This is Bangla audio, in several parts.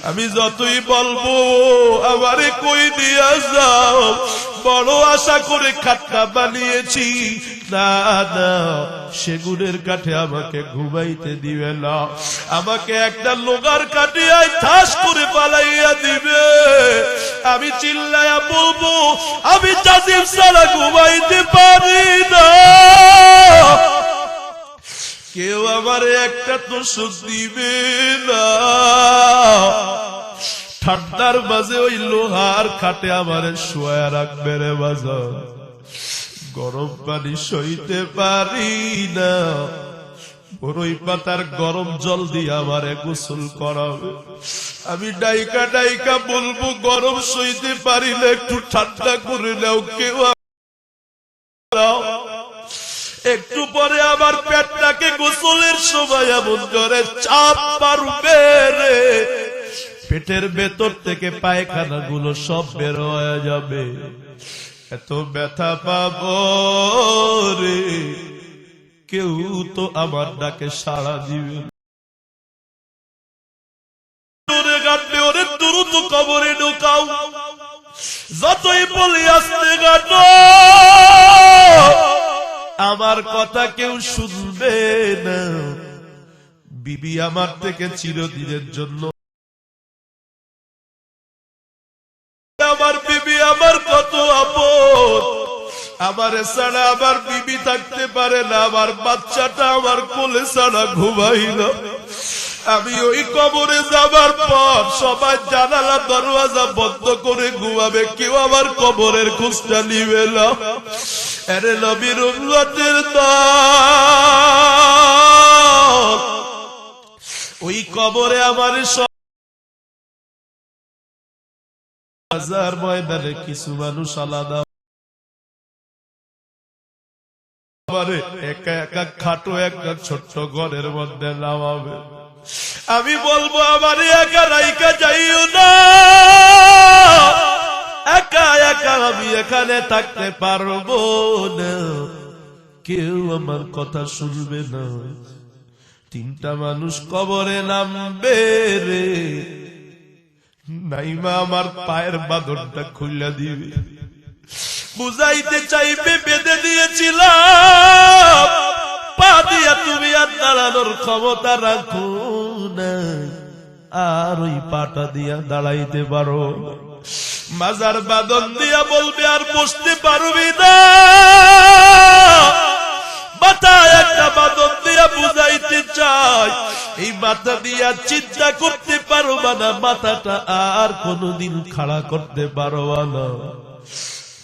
আমি যতই বলবো আমারে কই দিয়া যাও, বড় আশা করে খাটটা বানিয়েছি, না না সেগুনের কাঠে আমাকে ঘুমাইতে দিবে না, আমাকে একটা লোগার কাটিয়ায় ঠাস করে পালাইয়া দিবে। আমি চিল্লায়া বলবো আমি জাজিম ছাড়া ঘুমাইতে পারি না, কেউ আমারে একটা তো সুখ দিবে না। ঠান্ডার মাঝে ওই লোহার খাটে আমারে শোয়া রাখবে রে বাজার, গরম পানি সইতে পারি না, বড়ই পাতার গরম জল দিয়ে আমারে গোসল করাবে। আমি ডাইকা ডাইকা বলবো গরম সইতে পারি না, একটু ঠান্ডা করে নাও, কেউ একটু পরে আবার পেটটাকে গোসলের সময় এমন করে চাপ মারবে রে, পেটের ভেতর থেকে পায়খানা গুলো সব বের হয়ে যাবে, এত ব্যথা পাবো রে, কেউ তো আমার ডাকে সাড়া দিবে। ওরে গাঁটবে, ওরে দ্রুত কবরে ঢুকাও, যতই বলি আসতে গাঁটো, আমার কথা কেউ শুনবে না। বিবি আমার থেকে চিরদিনের জন্য, আমার বিবি আমার কত আপন, আমার ছাড়া আমার বিবি থাকতে পারে না, আমার বাচ্চাটা আমার কোলে ছাড়া ঘুমাই না। আমি ওই কবরে যাবার পর সবাই জানালা দরওয়াজা বন্ধ করে ঘুমাবে, কেউ আমার কবরের খোঁজটা নিবে না। আরে নবীর উম্মতের দল, ওই কবরে আমার হাজার ময়দানে কিছু মানুষ আলাদা, একা একা খাটো একটা ছোট্ট ঘরের মধ্যে নামাবে। আমি বলবো আমার একা রাইকা যাইও না, একা একা আমি এখানে থাকতে পারবো না, কেউ আমার কথা শুনবে না। তিনটা মানুষ কবরে নামবে রে, নাইমা আমার পায়ের বাঁধনটা খুলে দিবে, বুঝাইতে চাইবে বেঁধে দিয়েছিলাম, পা দিয়া তুমি আর দাঁড়ানোর ক্ষমতা রাখো না, আর ওই পাটা দিয়া দাঁড়াইতে পারো, মাজার বাঁধন দিয়া বলবে আর বসতে পারবি না, মাথায় একটা বাঁধন দিয়া বুঝাইতে চাই, এই মাথা দিয়া চিন্তা করতে পারবা না, মাথাটা আর কোনদিন খাড়া করতে পারবা না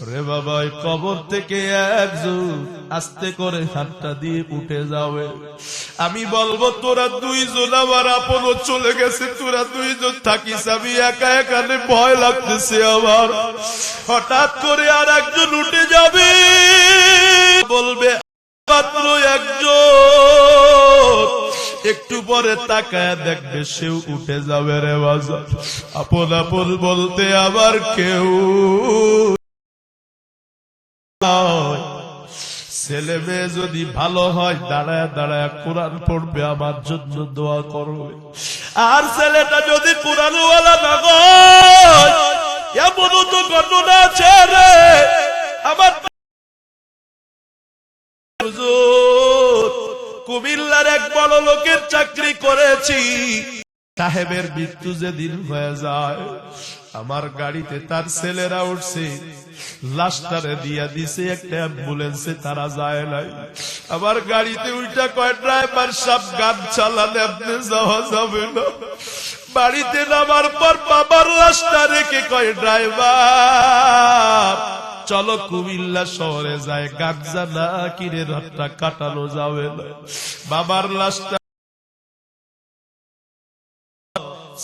রে বাবা। কবর থেকে একজন আস্তে করে হাতটা দিয়ে উঠে যাবে, আমি বলবো তোরা দুইজন আমার আপন চলে গেছে, তোরা দুইজন থাকিস, আমি একা এখানে ভয় লাগতেছে আমার। হঠাৎ করে আর একজন উঠে যাবে, বলবে মাত্র একজন, একটু পরে তাকায় দেখবে সেও উঠে যাবে রে বাজার। আপন আপন বলতে আবার কেউ, ছেলে মেয়ে যদি ভালো হয় দাঁড়ায় দাঁড়ায় কোরআন পড়বে, আমার জন্য দোয়া করবে, আর ছেলেটা যদি কোরআনওয়ালা না হয়, এমনও তো ঘটনা আছে রে আমার। কুমিল্লার এক বড় লোকের চাকরি করেছি, সাহেবের মৃত্যু যেদিন হয়ে যায়, আমার গাড়িতে তার ছেলেরা উঠছে, লাশটারে দিয়া দিছে একটা অ্যাম্বুলেন্সে, তারা যায় নাই। আমার গাড়িতে উল্টা কয় ড্রাইভার সাহেব গান চালালে আপনি যাওয়া যাবে না। বাড়িতে নামার পর বাবার লাশটা রেখে কয় ড্রাইভার চলো কুমিল্লা শহরে যায়, গাঁজা না কিনে রাতটা কাটানো যাবে না। বাবার লাশটা,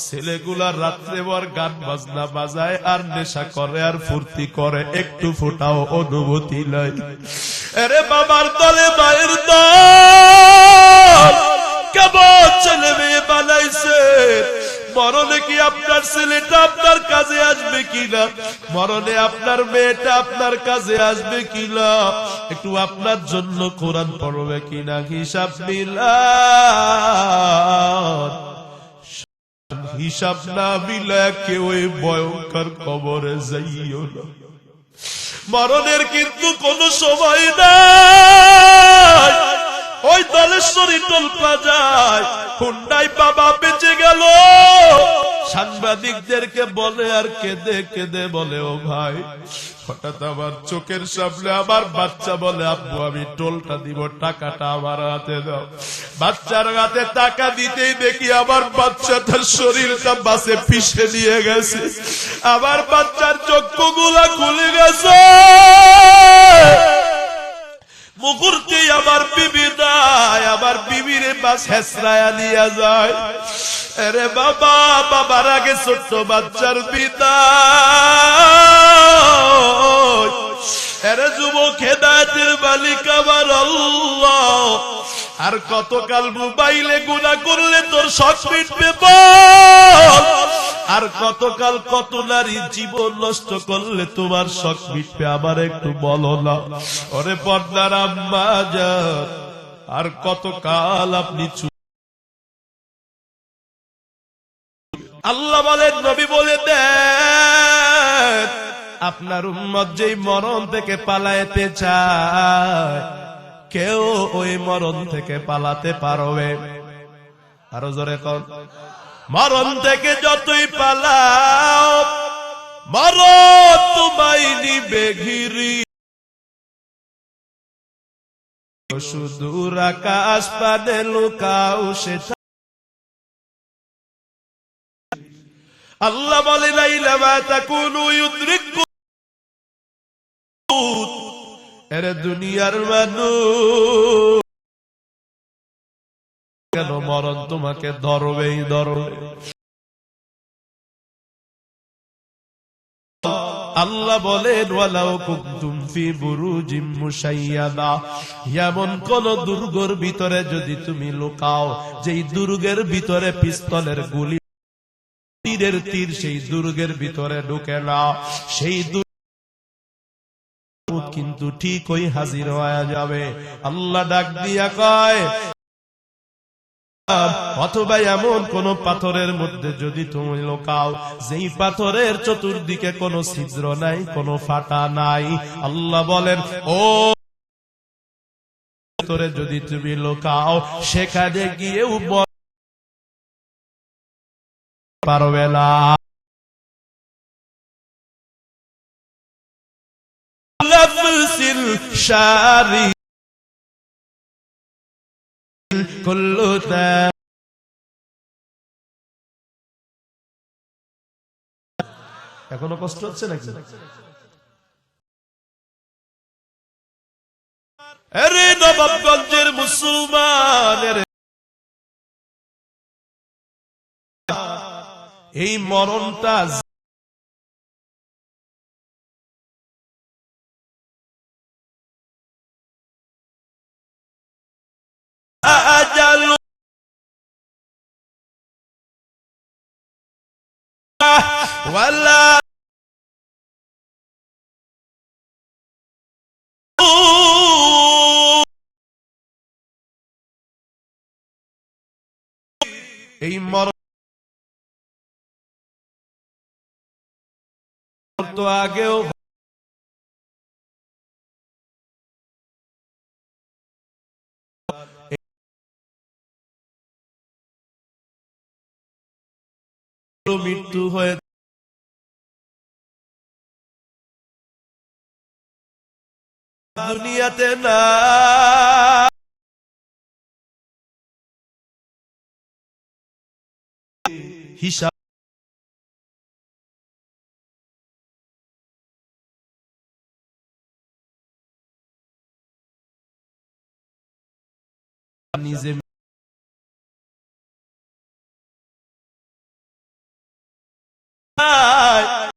ছেলেগুলা রাত্রে ভর গান বাজনা বাজায় আর নেশা করে আর ফুর্তি করে, একটু ফোটাও অনুভূতি নাই। আরে বাবার দলে মায়ের দল, কেমন ছেলে মেয়ে বানাইছে, মরণে কি আপনার ছেলেটা আপনার কাজে আসবে কিনা, মরণে আপনার মেয়েটা আপনার কাজে আসবে কিনা, একটু আপনার জন্য কোরআন পড়বে কিনা, হিসাব মিলান হিসাব না মিলায় কেউ এই ভয়ঙ্কর কবরে যাইও না। মরণের কিন্তু কোনো সময় নাই। ওই দলেশ্বরী টলপা যায়, হুন্ডাই বাবা বেঁচে গেল, সাংবাদিকদেরকে বলে আর কেঁদে কেঁদে বলে, ও ভাই, হঠাৎ আমার চোখের সামনে আমার বাচ্চা বলে, আব্বু আমি টোলটা দিব, টাকাটা আমার হাতে দাও। বাচ্চার হাতে টাকা দিতেই দেখি আমার বাচ্চা তার শরীরটা বাসে পিষে নিয়ে গেছে, আমার বাচ্চার চক্ষুগুলা খুলে গেছে। মুহূর্তে আমার বিবি নাই, আমার বিবিরে বাস হেসরায়া নিয়ে যায়। আরে বাবা, বাবার আগে ছোট্ট বাচ্চার বিদায়। আরে যুবক, হেদায়েতের মালিক আমার আল্লাহ। আর কতকাল মোবাইলে গুনাহ করলে তোর শখ মিটবে বল? আর কতকাল কত নারী জীবন নষ্ট করলে তোমার শখ মিটবে? আমার একটু বলো না। ওরে পর্দার আম্মা জান, আর কতকাল আপনি আল্লাহ বলেন, নবী বলে দেন, আপনার উম্মত যেই মরণ থেকে পালাইতে চায়, কেউ ওই মরণ থেকে পালাতে পারবে? আরো জোরে কর। মরণ থেকে যতই পালাও, মরণ তোমায় নিবে ঘিরি। সুদূর আকাশ পানে লুকাও সেটা। আল্লাহ বলে, লাইলামা তাকুনু ইউদরিকুম। এরে দুনিয়ার মানুষ, কেন মরণ তোমাকে ধরবেই ধরবে। আল্লাহ বলেন, ওয়ালাউ কুনতুম ফি বুরুজিম মুশাইয়াদা, এমন কোন দুর্গের ভিতরে যদি তুমি লুকাও, যেই দুর্গের ভিতরে পিস্তলের গুলি, তীরের তীর সেই দুর্গের ভিতরে ঢুকে না, সেই কিন্তু ঠিক ওই হাজির হয়ে যাবে। আল্লাহ ডাক দিয়া কয়, অথবা এমন কোন পাথরের মধ্যে যদি তুমি লুকাও, যেই পাথরের চতুর্দিকে কোনো ছিদ্র নাই, কোনো ফাটা নাই, আল্লাহ বলেন, ও ভিতরে যদি তুমি লুকাও, সেখানে গিয়েও পারবে না। লাফসিল শারি কুল্লুতা। এখনো কষ্ট হচ্ছে নাকি? আরে নবাবগঞ্জের মুসলমানের এই মরণটা ওয়ালা এই মরণ তো আগেও মৃত্যু হয়ে দুনিয়াতে না, হিসাব নিজে